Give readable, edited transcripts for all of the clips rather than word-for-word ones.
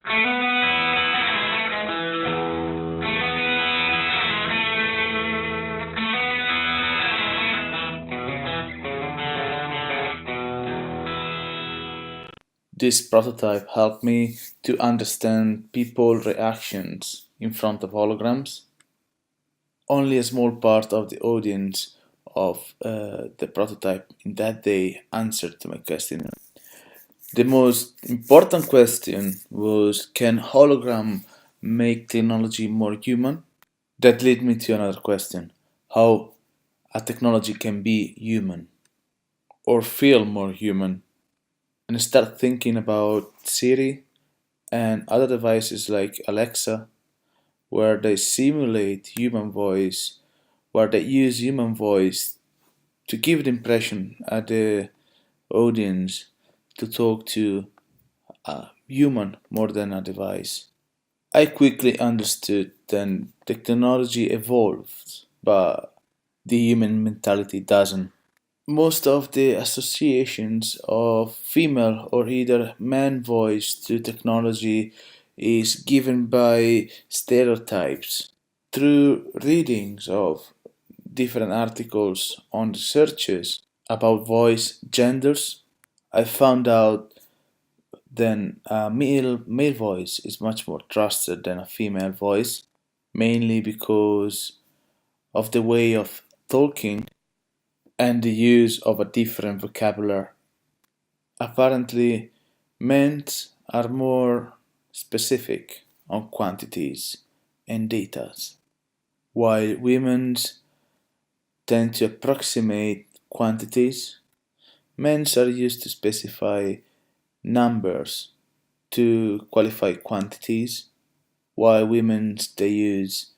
This prototype helped me to understand people reactions in front of holograms. Only a small part of the audience of the prototype in that day answered to my question. The most important question was, can hologram make technology more human? That led me to another question: how a technology can be human or feel more human? And start thinking about Siri and other devices like Alexa, where they simulate human voice, where they use human voice to give the impression at the audience to talk to a human more than a device. I quickly understood that technology evolves, but the human mentality doesn't. Most of the associations of female or either man voice to technology is given by stereotypes. Through readings of different articles on researches about voice genders, I found out that a male voice is much more trusted than a female voice, mainly because of the way of talking and the use of a different vocabulary. Apparently, men are more specific on quantities and datas, while women tend to approximate quantities. Men are used to specify numbers to qualify quantities, while women they use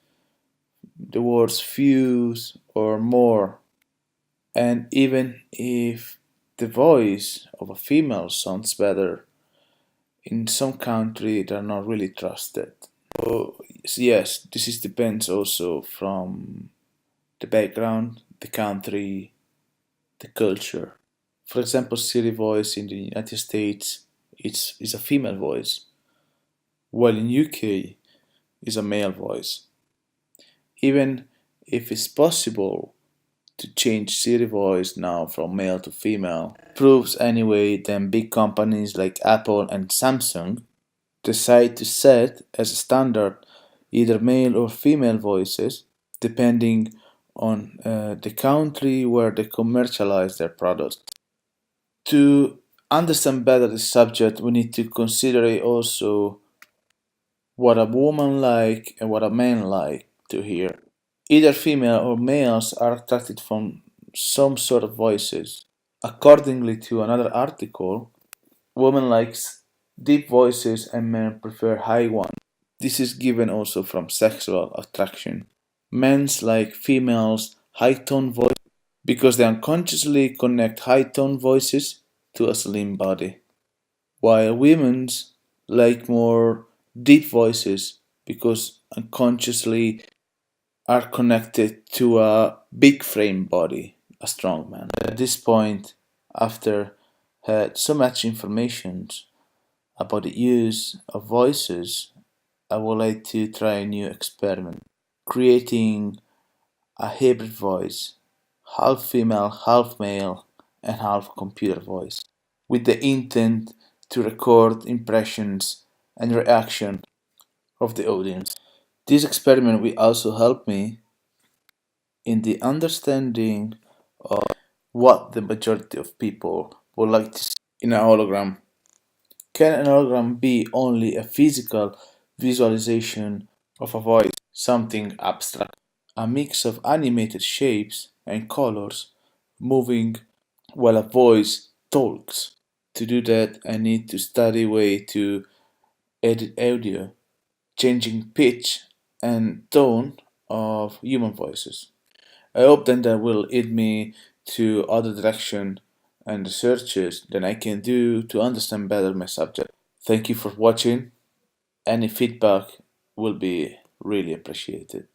the words few or more. And even if the voice of a female sounds better, in some country they're not really trusted. So yes, this is depends also from the background, the country, the culture. For example, Siri voice in the United States is a female voice, while in UK is a male voice. Even if it's possible to change Siri voice now from male to female, proves anyway that big companies like Apple and Samsung decide to set as a standard either male or female voices depending on the country where they commercialize their products. To understand better the subject, we need to consider also what a woman like and what a man like to hear. Either female or males are attracted from some sort of voices. Accordingly to another article, women likes deep voices and men prefer high ones. This is given also from sexual attraction. Men's like females high tone voice because they unconsciously connect high tone voices to a slim body, while women's like more deep voices because unconsciously are connected to a big frame body, a strong man. At this point, after had so much information about the use of voices, I would like to try a new experiment, creating a hybrid voice, half female, half male, and half computer voice, with the intent to record impressions and reaction of the audience. This experiment will also help me in the understanding of what the majority of people would like to see in a hologram. Can an hologram be only a physical visualization of a voice, something abstract, a mix of animated shapes and colors moving while a voice talks? To do that, I need to study way to edit audio, changing pitch and tone of human voices. I hope then that will lead me to other direction and researches that I can do to understand better my subject. Thank you for watching. Any feedback will be really appreciated.